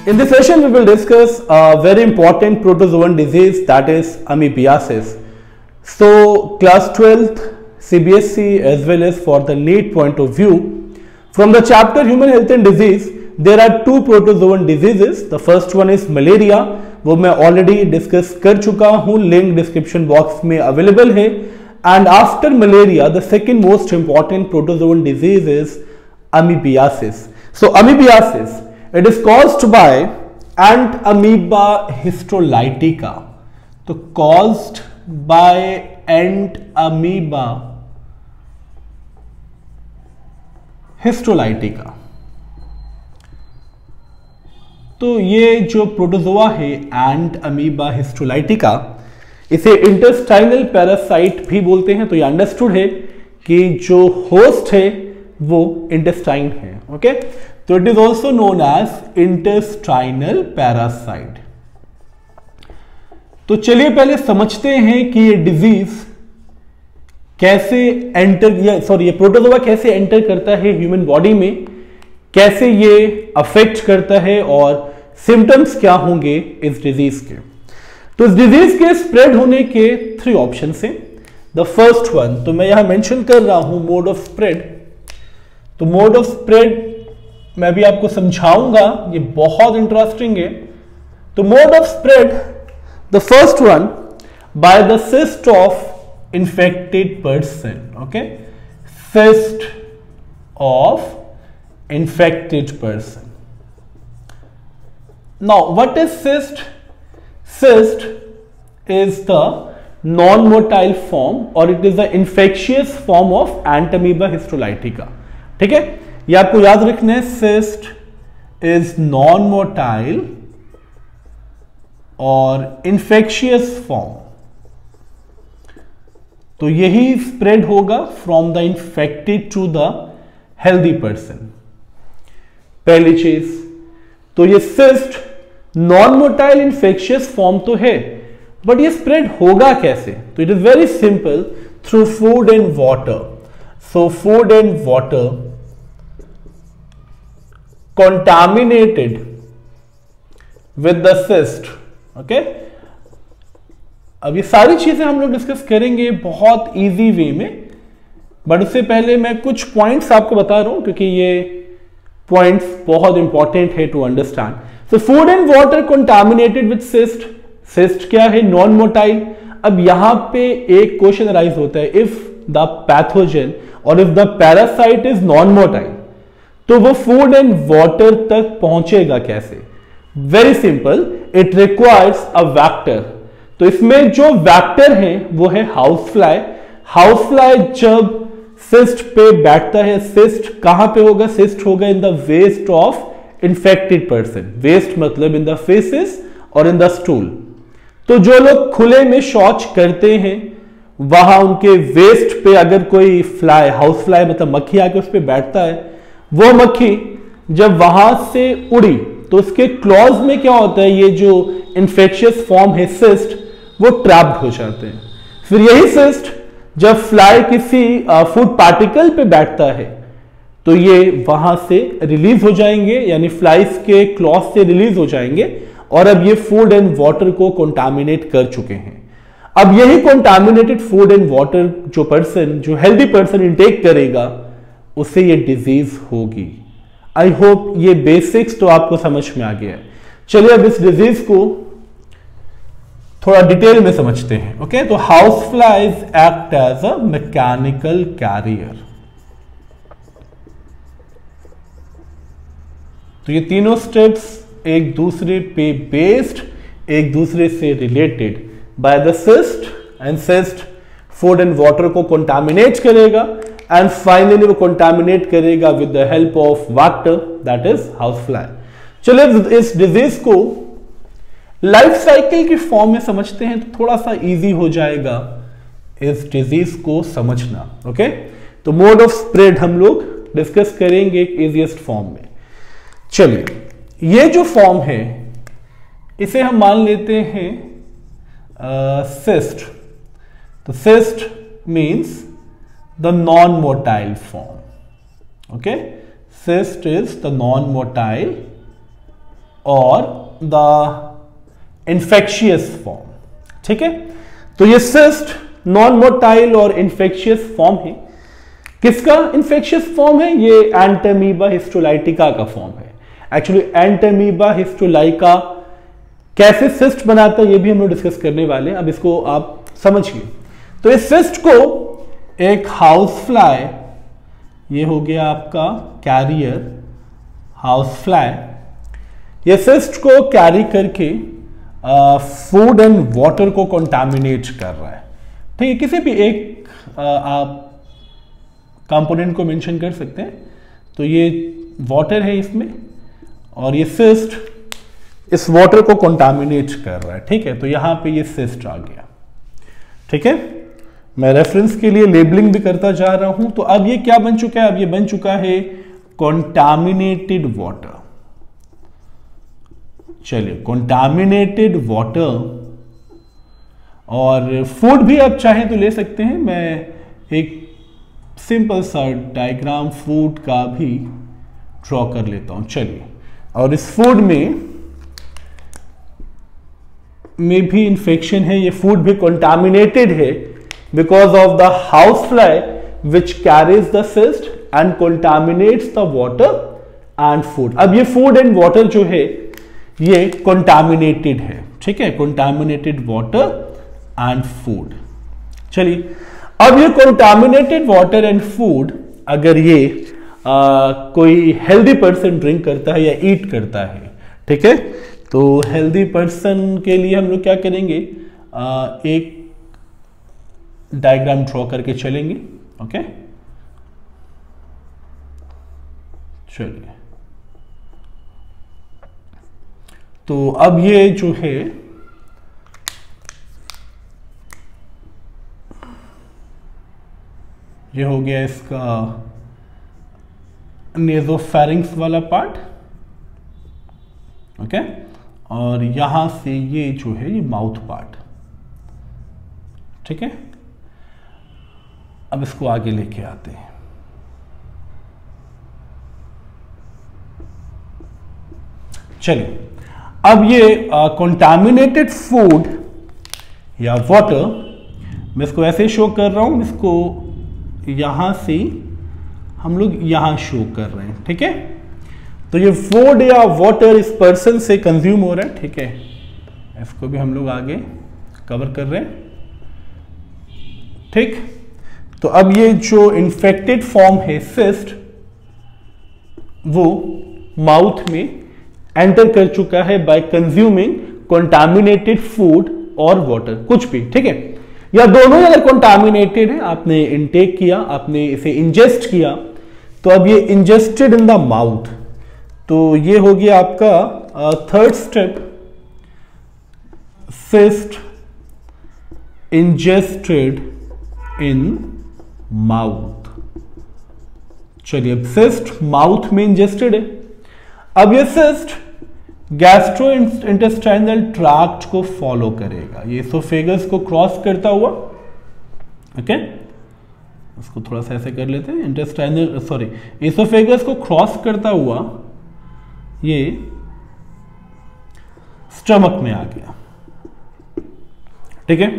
In this session, we will discuss a very important protozoan disease, that is amoebiasis. So, class 12th CBSE as well as for the NEET point of view, from the chapter Human Health and Disease, there are two protozoan diseases. The first one is malaria, वो मैं already discuss कर चुका हूँ, link description box में available है. And after malaria, the second most important protozoan disease is amoebiasis. So, amoebiasis, it is caused by ant amoeba histolytica. So, caused by ant amoeba histolytica. तो ये जो protozoa है एंट amoeba histolytica, इसे intestinal parasite भी बोलते हैं. तो ये अंडरस्टूड है कि जो होस्ट है वो इंटेस्टाइन है. ओके, तो it is also known as intestinal parasite. तो चलिए पहले समझते हैं कि ये डिजीज कैसे ये प्रोटोजोआ कैसे एंटर करता है ह्यूमन बॉडी में, कैसे ये अफेक्ट करता है और सिम्टम्स क्या होंगे इस डिजीज के. तो इस डिजीज के स्प्रेड होने के 3 ऑप्शन हैं. द फर्स्ट वन, तो मैं यहां मेंशन कर रहा हूं मोड ऑफ स्प्रेड. तो मोड ऑफ स्प्रेड मैं भी आपको समझाऊंगा, ये बहुत इंटरेस्टिंग है. तो mode of spread, the first one by the cyst of infected person. Okay, cyst of infected person. Now, what is cyst? Cyst is the non-motile form or it is the infectious form of ant amoeba histolytica. ठीक है, ये आपको याद रखना है. cyst is non-motile और infectious form. तो यही spread होगा from the infected to the healthy person. पहली चीज, तो ये cyst non motile infectious form तो है, बट ये स्प्रेड होगा कैसे? तो it is very simple, through food and water. So food and water contaminated with the cyst. Okay, अब ये सारी चीजें हम लोग डिस्कस करेंगे बहुत इजी वे में, बट उससे पहले मैं कुछ पॉइंट्स आपको बता रहा हूं क्योंकि ये पॉइंट्स बहुत इंपॉर्टेंट है to understand. So food and water contaminated with cyst. Cyst क्या है? Non motile. अब यहां पे एक क्वेश्चन अराइज होता है, इफ द पैथोजन और if the parasite is non motile, तो वो फूड एंड वाटर तक पहुंचेगा कैसे? Very simple, it requires a vector. तो इसमें जो वेक्टर है वो है हाउस फ्लाई. हाउस फ्लाई जब सिस्ट पे बैठता है, सिस्ट कहां पे होगा? सिस्ट होगा in the waste of infected person. Waste मतलब इन द फेसेस और इन द स्टूल. तो जो लोग खुले में शौच करते हैं, वहां उनके वेस्ट पे अगर कोई फ्लाई, हाउस फ्लाई मतलब मक्खी आके उस पे बैठता है, वो मक्खी जब वहां से उड़ी तो उसके क्लॉज में क्या होता है? ये जो इन्फेक्शियस फॉर्म है सिस्ट, वो ट्रैप्ड हो जाते हैं. फिर यही सिस्ट जब फ्लाई किसी फूड पार्टिकल पे बैठता है तो ये वहां से रिलीज हो जाएंगे, यानी फ्लाइज के क्लॉथ से रिलीज हो जाएंगे और अब ये फूड एंड वाटर को कंटामिनेट कर चुके हैं. अब यही कंटामिनेटेड फूड एंड वाटर जो हेल्दी पर्सन इंटेक करेगा, उससे ये डिजीज होगी. आई होप ये बेसिक्स तो आपको समझ में आ गया है. चलिए अब इस डिजीज को थोड़ा डिटेल में समझते हैं. ओके, तो house flies act as a mechanical carrier. तो ये तीनों स्टेप्स एक दूसरे पे बेस्ड, एक दूसरे से related. By the cyst, and cyst food and water को कंटामिनेट करेगा एंड फाइनली वो कंटामिनेट करेगा with the help of vector, that is house fly. चलिए इस डिजीज को लाइफ साइकिल की फॉर्म में समझते हैं तो थोड़ा सा इजी हो जाएगा इस डिजीज को समझना. ओके, तो मोड ऑफ स्प्रेड हम लोग डिस्कस करेंगे एक इजीएस्ट फॉर्म में. चलिए, ये जो फॉर्म है इसे हम मान लेते हैं सिस्ट. तो cyst means the non motile form. Okay, cyst is the non-motile और द इन्फेक्शियस फॉर्म। ठीक है, तो ये सिस्ट नॉन मोटाइल और इन्फेक्शियस फॉर्म है। किसका इन्फेक्शियस फॉर्म है? ये एंटमीबा हिस्टोलाइटिका का फॉर्म है। एक्चुअली एंटमीबा हिस्टोलाइका कैसे सिस्ट बनाता है ये भी हम लोग डिस्कस करने वाले हैं, अब इसको आप समझिए। तो इस सिस्ट को एक हाउस फ्लाई, ये हो गया आपका कैरियर हाउस फ्लाई, ये सिस्ट को कैरी करके फूड एंड वाटर को कंटामिनेट कर रहा है। ठीक है, किसी भी एक आप कंपोनेंट को मेंशन कर सकते हैं। तो ये वाटर है इसमें और ये सिस्ट इस वाटर को कंटामिनेट कर रहा है। ठीक है, तो यहां पे ये सिस्ट आ गया। ठीक है, मैं रेफरेंस के लिए लेबलिंग भी करता जा रहा हूं। तो अब ये क्या बन चुका है? अब ये बन चुका है कंटामिनेटेड वाटर। चलिए, कंटामिनेटेड वाटर और फूड भी आप चाहें तो ले सकते हैं। मैं एक सिंपल सा डायग्राम फूड का भी ड्रॉ कर लेता हूं। चलिए, और इस फूड में भी इंफेक्शन है, ये फूड भी कंटामिनेटेड है because of the house fly which carries the cyst and contaminates the water and food. अब ये फूड एंड वाटर जो है ये कंटामिनेटेड है। ठीक है, कंटामिनेटेड वाटर एंड फूड। चलिए, अब ये कंटामिनेटेड वाटर एंड फूड अगर ये कोई हेल्दी पर्सन ड्रिंक करता है या ईट करता है, ठीक है, तो हेल्दी पर्सन के लिए हम लोग क्या करेंगे? एक डायग्राम ड्रॉ करके चलेंगे। ओके, चलिए, तो अब ये जो है ये हो गया इसका नेजोफेरिंक्स वाला पार्ट। ओके, और यहां से ये जो है ये माउथ पार्ट। ठीक है, अब इसको आगे लेके आते हैं। चलिए, अब ये कंटामिनेटेड फूड या वाटर, मैं इसको ऐसे शो कर रहा हूं, इसको यहां से हम लोग यहां शो कर रहे हैं। ठीक है, तो ये फूड या वाटर इस पर्सन से कंज्यूम हो रहा है। ठीक है, इसको भी हम लोग आगे कवर कर रहे हैं। ठीक, तो अब ये जो इन्फेक्टेड फॉर्म है सिस्ट, वो माउथ में एंटर कर चुका है बाय कंज्यूमिंग कंटामिनेटेड फूड और वाटर, कुछ भी। ठीक है, या दोनों अगर कंटामिनेटेड है, आपने इनटेक किया, आपने इसे इंजेस्ट किया, तो अब ये इंजेस्टेड इन द माउथ, तो ये हो गया आपका third step, cyst ingested in mouth. चलिए, अब सिस्ट माउथ में इंजेस्टेड है। अब ये सिस्ट गैस्ट्रो इंटेस्टाइनल ट्रैक्ट को फॉलो करेगा, ये एसोफेगस को क्रॉस करता हुआ। ओके, इसको थोड़ा सा ऐसे कर लेते हैं, इंटेस्टाइनल सॉरी एसोफेगस को क्रॉस करता हुआ ये स्टमक में आ गया। ठीक है,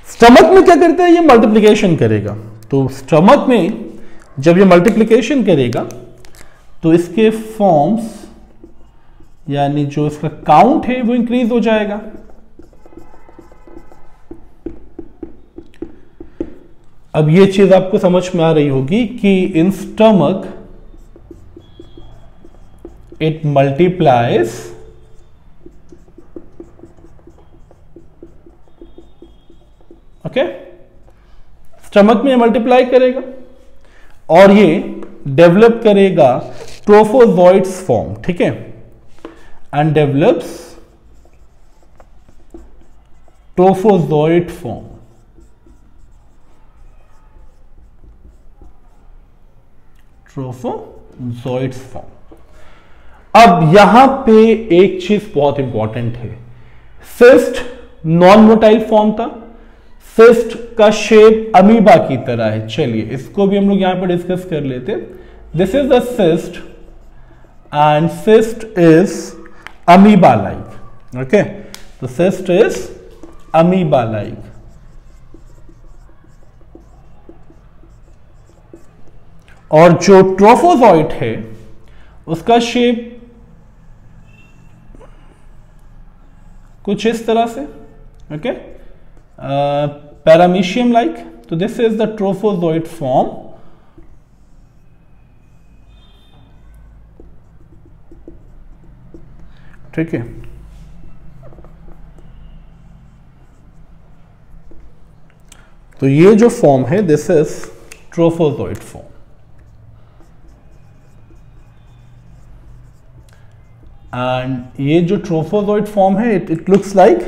स्टमक में क्या करता है? ये मल्टीप्लिकेशन करेगा। तो स्टमक में जब ये मल्टीप्लिकेशन करेगा तो इसके फॉर्म्स यानी जो इसका काउंट है वो इंक्रीज हो जाएगा। अब ये चीज आपको समझ में आ रही होगी कि in stomach it multiplies okay, stomach में मल्टीप्लाई करेगा और ये डेवलप करेगा ट्रोफोजोइड्स फॉर्म। ठीक है, and develops trophozoite form. ट्रोफोजोइड्स form. अब यहां पे एक चीज बहुत इंपॉर्टेंट है, सिस्ट नॉन मोटाइल फॉर्म था, सिस्ट का शेप अमीबा की तरह है। चलिए, इसको भी हम लोग यहां पर डिस्कस कर लेते हैं। This is the cyst and cyst is amoeba like. Okay, तो सिस्ट इज अमीबा लाइक। और जो ट्रोफोजॉइट है उसका शेप कुछ इस तरह से। Okay, paramecium like. तो this is the trophozoite form. ठीक है, तो ये जो फॉर्म है this is trophozoite form. And ये जो ट्रोफोजॉइट फॉर्म है it looks like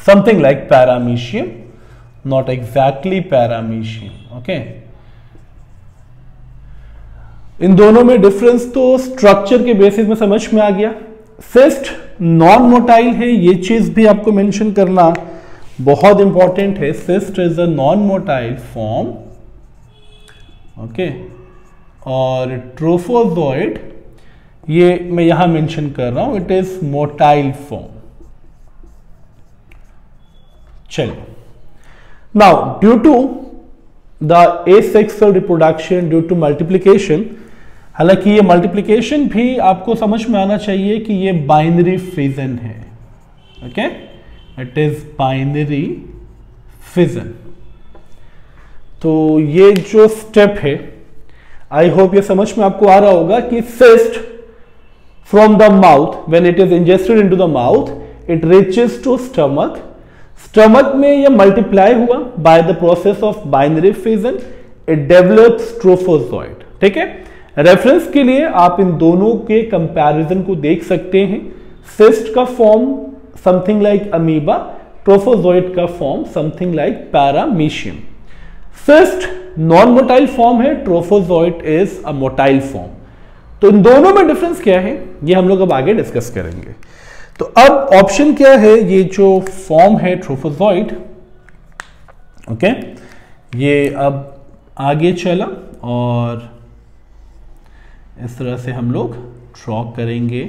something like paramecium, not exactly paramecium. Okay, इन दोनों में डिफरेंस तो स्ट्रक्चर के बेसिस में समझ में आ गया। सिस्ट नॉन मोटाइल है, ये चीज भी आपको मेंशन करना बहुत इंपॉर्टेंट है। Cyst is a non motile form. Okay, और ट्रोफोजॉइड ये मैं यहां मेंशन कर रहा हूं, इट इज मोटाइल फॉर्म। चलिए, now due to the asexual reproduction due to multiplication, हालांकि ये मल्टीप्लीकेशन भी आपको समझ में आना चाहिए कि ये बाइनरी फिजन है। Okay, it is binary fission. तो ये जो स्टेप है, आई होप ये समझ में आपको आ रहा होगा कि cyst from the mouth, when it is ingested into the mouth, it reaches to stomach. Stomach में ये मल्टीप्लाई हुआ by the process of binary fission, it develops trophozoite. ठीक है, रेफरेंस के लिए आप इन दोनों के कंपैरिजन को देख सकते हैं। सिस्ट का फॉर्म समथिंग लाइक अमीबा, ट्रोफोजॉइड का form something like paramecium. Cyst non motile form है, ट्रोफोजॉइड इज अ मोटाइल फॉर्म। तो इन दोनों में डिफरेंस क्या है ये हम लोग अब आगे डिस्कस करेंगे। तो अब ऑप्शन क्या है, ये जो फॉर्म है ट्रोफोजॉइड, ओके, ये अब आगे चला और इस तरह से हम लोग ड्रॉ करेंगे।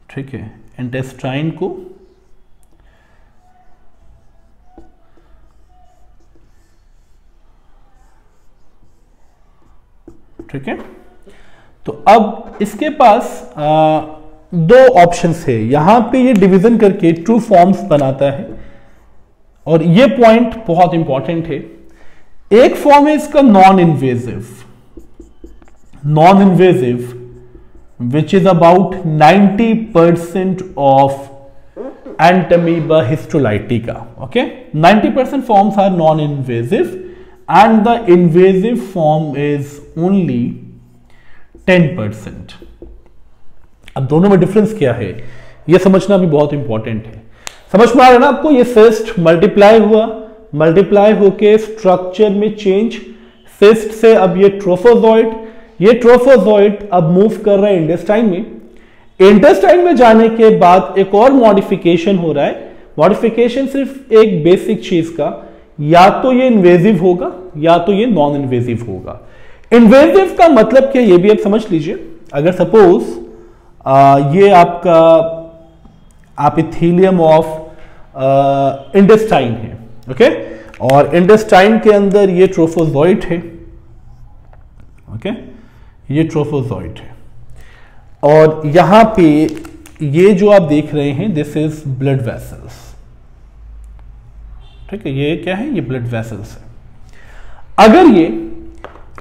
ठीक है, इंटेस्टाइन को ठीक है। तो अब इसके पास दो ऑप्शंस है, यहां पे ये डिवीजन करके टू फॉर्म्स बनाता है और ये पॉइंट बहुत इंपॉर्टेंट है। एक फॉर्म है इसका non invasive, which is about 90% of Entamoeba histolytica. Okay, 90% forms are non invasive and the invasive form is only 10%. अब दोनों में डिफरेंस क्या है यह समझना भी बहुत इंपॉर्टेंट है। समझ में आ रहा है ना आपको, ये सिस्ट मल्टीप्लाई हुआ, मल्टीप्लाई होके स्ट्रक्चर में चेंज, सिस्ट से अब ये ट्रोफोजॉइड अब मूव कर रहा है इंटेस्टाइन में। इंटेस्टाइन में जाने के बाद एक और मॉडिफिकेशन हो रहा है। मॉडिफिकेशन सिर्फ एक बेसिक चीज का, या तो ये इन्वेजिव होगा या तो ये नॉन इन्वेजिव होगा। इन्वेजिव का मतलब क्या, ये भी आप समझ लीजिए। अगर सपोज ये आपका एपिथेलियम ऑफ इंटेस्टाइन है, ओके, और इंटेस्टाइन के अंदर ये ट्रोफोजॉइड है। ओके, ये ट्रोफोजॉइड है और यहां पे ये जो आप देख रहे हैं दिस इज ब्लड वेसल्स। ठीक है, ये क्या है, ये ब्लड वेसल्स है। अगर ये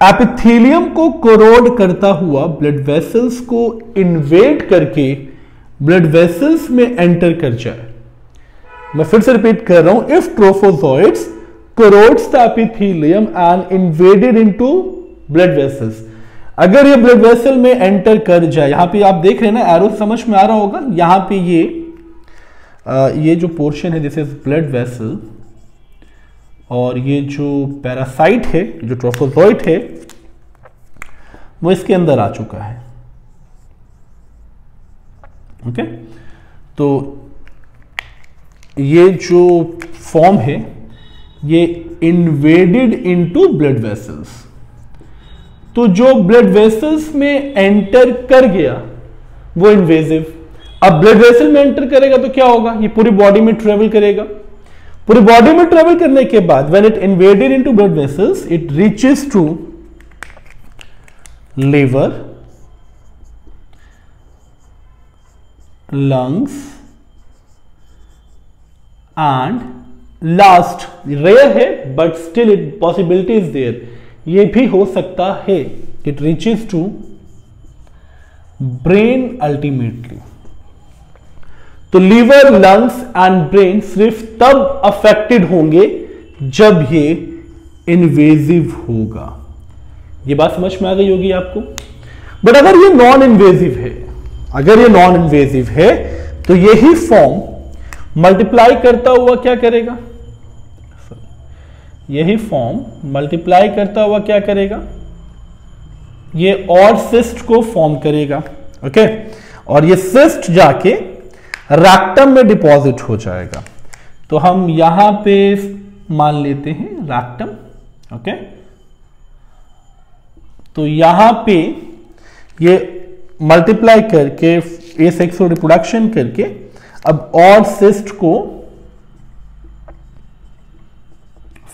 एपिथेलियम को कोरोड करता हुआ ब्लड वेसल्स को इन्वेड करके ब्लड वेसल्स में एंटर कर जाए, मैं फिर से रिपीट कर रहा हूं, if trophozoites corrodes the epithelium and invaded into blood vessels, अगर ये ब्लड वेसल में एंटर कर जाए, यहां पे आप देख रहे हैं ना, एरो समझ में आ रहा होगा, यहां पे ये जो पोर्शन है दिस इज ब्लड वेसल, और ये जो पैरासाइट है, जो ट्रोफोजॉइड है, वो इसके अंदर आ चुका है। ओके, तो ये जो फॉर्म है ये इन्वेडेड इनटू ब्लड वेसल्स। तो जो ब्लड वेसल्स में एंटर कर गया वो इन्वेजिव। अब ब्लड वेसल में एंटर करेगा तो क्या होगा, ये पूरी बॉडी में ट्रेवल करेगा। पूरी बॉडी में ट्रेवल करने के बाद when it invaded into blood vessels it reaches to liver, lungs and last, rare है but still it possibility is there, ये भी हो सकता है, it reaches to brain ultimately. तो लीवर, लंग्स एंड ब्रेन सिर्फ तब अफेक्टेड होंगे जब ये इन्वेजिव होगा। ये बात समझ में आ गई होगी आपको। बट अगर ये नॉन इन्वेजिव है, अगर ये नॉन इन्वेजिव है तो यही फॉर्म मल्टीप्लाई करता हुआ क्या करेगा, यही फॉर्म मल्टीप्लाई करता हुआ क्या करेगा, ये और सिस्ट को फॉर्म करेगा। ओके, और ये सिस्ट जाके रैक्टम में डिपॉजिट हो जाएगा। तो हम यहां पे मान लेते हैं रैक्टम। ओके, तो यहां पे ये मल्टीप्लाई करके एसेक्सुअल रिप्रोडक्शन करके अब और सिस्ट को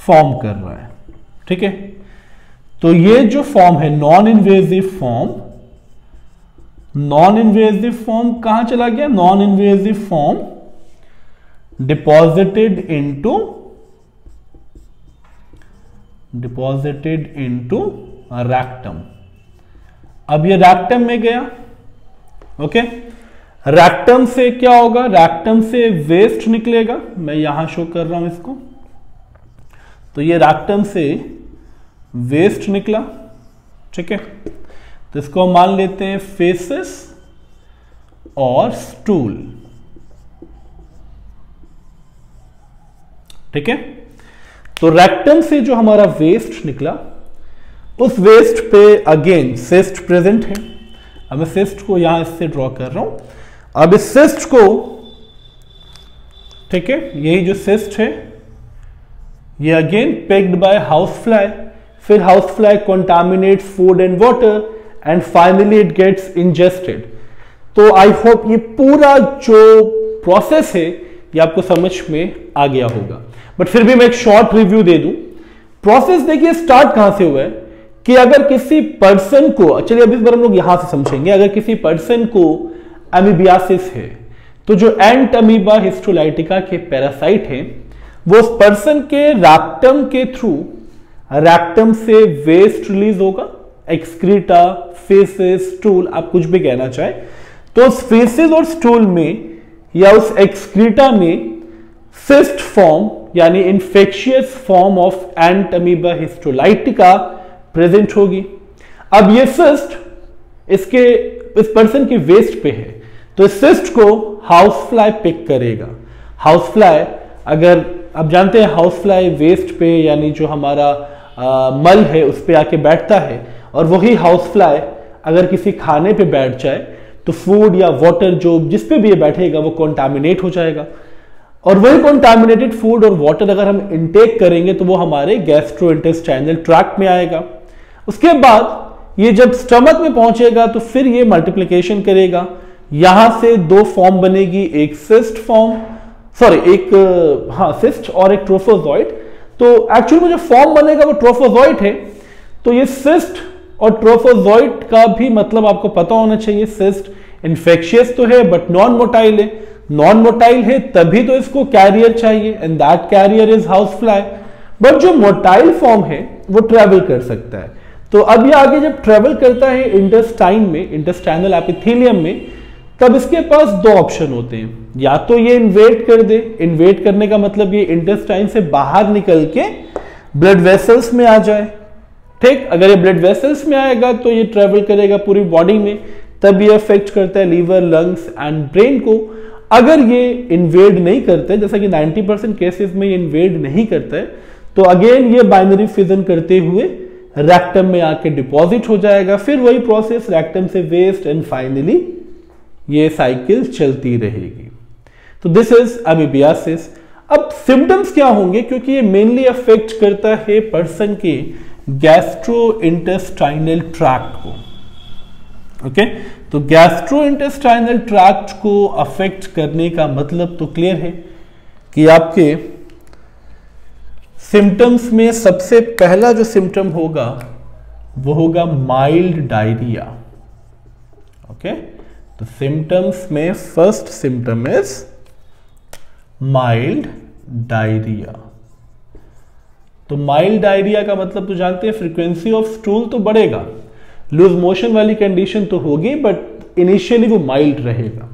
फॉर्म कर रहा है। ठीक है, तो ये जो फॉर्म है non invasive form, non invasive form कहां चला गया, non invasive form deposited into rectum. अब ये रैक्टम में गया। ओके, रैक्टम से क्या होगा, रैक्टम से वेस्ट निकलेगा, मैं यहां शो कर रहा हूं इसको। तो ये रैक्टम से वेस्ट निकला। ठीक है, तो इसको मान लेते हैं फेसेस और स्टूल। ठीक है, तो रेक्टम से जो हमारा वेस्ट निकला उस वेस्ट पे अगेन सिस्ट प्रेजेंट है। अब मैं सिस्ट को यहां इससे ड्रॉ कर रहा हूं। अब इस सिस्ट को, ठीक है, यही जो सिस्ट है ये again picked by house fly, फिर house fly contaminate food and water and finally it gets ingested. तो आई होप ये पूरा जो प्रोसेस है ये आपको समझ में आ गया होगा। बट फिर भी मैं एक शॉर्ट रिव्यू दे दूं। प्रोसेस देखिए स्टार्ट कहां से हुआ है कि अगर किसी पर्सन को, चलिए अभी इस बार हम लोग यहां से समझेंगे, अगर किसी पर्सन को अमीबियासिस है तो जो एंट अमीबा हिस्टोलाइटिका के पैरासाइट हैं वो उस पर्सन के रैक्टम के थ्रू, रैक्टम से वेस्ट रिलीज होगा, एक्सक्रीटा, फेसेस, स्टूल, आप कुछ भी कहना चाहे। तो उस फेसेस और स्टूल में या उस एक्सक्रीटा में सिस्ट फॉर्म यानी infectious form of ant amoeba histolytica present होगी। अब ये सिस्ट इस पर्सन के वेस्ट पे है तो इस सिस्ट को हाउस फ्लाई पिक करेगा। हाउस फ्लाई, अगर आप जानते हैं हाउस फ्लाई वेस्ट पे यानी जो हमारा मल है उस पे आके बैठता है, और वही हाउस फ्लाई अगर किसी खाने पे बैठ जाए तो फूड या वाटर जो जिस पे भी ये बैठेगा वो कॉन्टामिनेट हो जाएगा, और वही कॉन्टामिनेटेड फूड और वाटर अगर हम इनटेक करेंगे तो वो हमारे गैस्ट्रोइंटेस्टाइनल ट्रैक्ट में आएगा। उसके बाद ये जब स्टमक में पहुंचेगा तो फिर ये मल्टीप्लिकेशन करेगा, यहां से दो फॉर्म बनेगी, एक सिस्ट फॉर्म, सिस्ट और एक ट्रोफोजॉइड। तो एक्चुअली में जो फॉर्म बनेगा वो ट्रोफोजॉइड है। तो ये सिस्ट और ट्रोफोजॉइड का भी मतलब आपको पता होना चाहिए। सिस्ट इन्फेक्शियस तो है बट नॉन मोटाइल है, नॉन मोटाइल है तभी तो इसको कैरियर चाहिए and that carrier is house fly. But जो मोटाइल फॉर्म है वो ट्रेवल कर सकता है। तो अब ये आगे जब ट्रेवल करता है इंटेस्टाइन में, इंटेस्टाइनल एपिथेलियम में, तब इसके पास दो ऑप्शन होते हैं, या तो ये इन्वेट कर दे, इन्वेट करने का मतलब ये इंटेस्टाइन से बाहर निकल के ब्लड वेसल्स में आ जाए। ठीक, अगर ये ब्लड वेसल्स में आएगा तो ये ट्रेवल करेगा पूरी बॉडी में, तब ये अफेक्ट करता है लीवर, लंग्स एंड ब्रेन को। अगर ये इन्वेड नहीं करते, जैसा कि 90% केसेस में ये इन्वेड नहीं करता है, तो अगेन ये बाइनरी फिजन करते हुए रैक्टम में आके डिपॉजिट हो जाएगा। फिर वही प्रोसेस, रैक्टम से वेस्ट एंड फाइनली ये साइकिल चलती रहेगी। तो दिस इज अमीबियासिस। अब सिम्टम्स क्या होंगे, क्योंकि ये मेनली अफेक्ट करता है पर्सन के गैस्ट्रोइंटेस्टाइनल ट्रैक्ट को। ओके, तो गैस्ट्रोइंटेस्टाइनल ट्रैक्ट को अफेक्ट करने का मतलब तो क्लियर है कि आपके सिम्टम्स में सबसे पहला जो सिम्टम होगा वो होगा माइल्ड डायरिया। ओके, तो सिम्टम्स में first symptom is mild diarrhoea. तो माइल्ड डायरिया का मतलब तो जानते हैं, फ्रीक्वेंसी ऑफ स्टूल तो बढ़ेगा, लूज मोशन वाली कंडीशन तो होगी, बट इनिशियली वो माइल्ड रहेगा।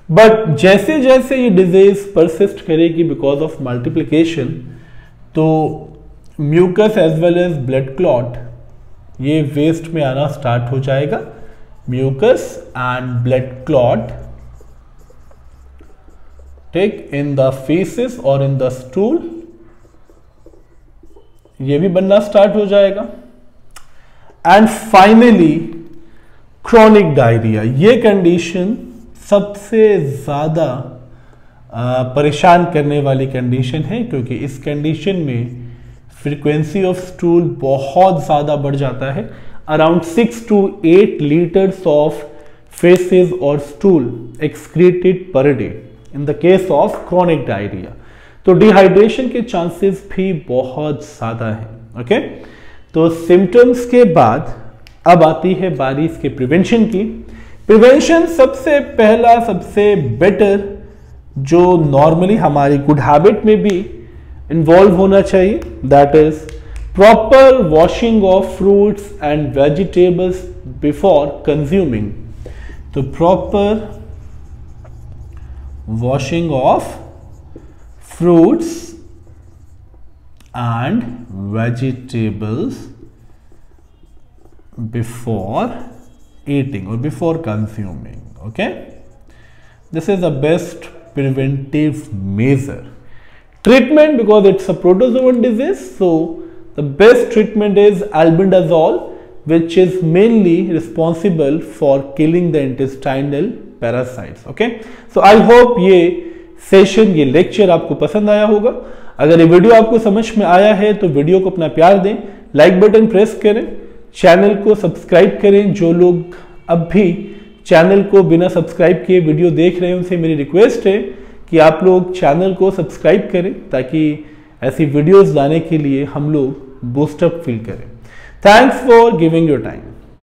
बट जैसे जैसे ये डिजीज परसिस्ट करेगी बिकॉज ऑफ मल्टीप्लिकेशन, तो mucus as well as blood clot ये वेस्ट में आना स्टार्ट हो जाएगा। Mucus and blood clot take in the faeces और इन द स्टूल, ये भी बनना स्टार्ट हो जाएगा। एंड फाइनली क्रॉनिक डायरिया, ये कंडीशन सबसे ज्यादा परेशान करने वाली कंडीशन है, क्योंकि इस कंडीशन में फ्रीक्वेंसी ऑफ स्टूल बहुत ज्यादा बढ़ जाता है। Around 6 to 8 litres of faeces और stool excreted per day in the case of chronic diarrhoea. तो डिहाइड्रेशन के चांसेस भी बहुत ज्यादा है। ओके, तो सिम्टम्स के बाद अब आती है बारी इसके प्रिवेंशन की। प्रिवेंशन सबसे पहला, सबसे बेटर, जो नॉर्मली हमारी गुड हैबिट में भी इन्वॉल्व होना चाहिए, that is proper washing of fruits and vegetables before consuming. तो proper washing of fruits and vegetables before eating or before consuming. Okay, this is the best preventive measure. Treatment, because it's a protozoan disease, so the best treatment is albendazole, which is mainly responsible for killing the intestinal parasites. Okay, so I hope ये session, ये lecture आपको पसंद आया होगा। अगर ये video आपको समझ में आया है तो वीडियो को अपना प्यार दें, लाइक बटन प्रेस करें, चैनल को सब्सक्राइब करें। जो लोग अब भी चैनल को बिना सब्सक्राइब किए वीडियो देख रहे हैं उनसे मेरी रिक्वेस्ट है कि आप लोग चैनल को सब्सक्राइब करें, ताकि ऐसी वीडियोस लाने के लिए हम लोग बूस्टअप फील करें। Thanks for giving your time.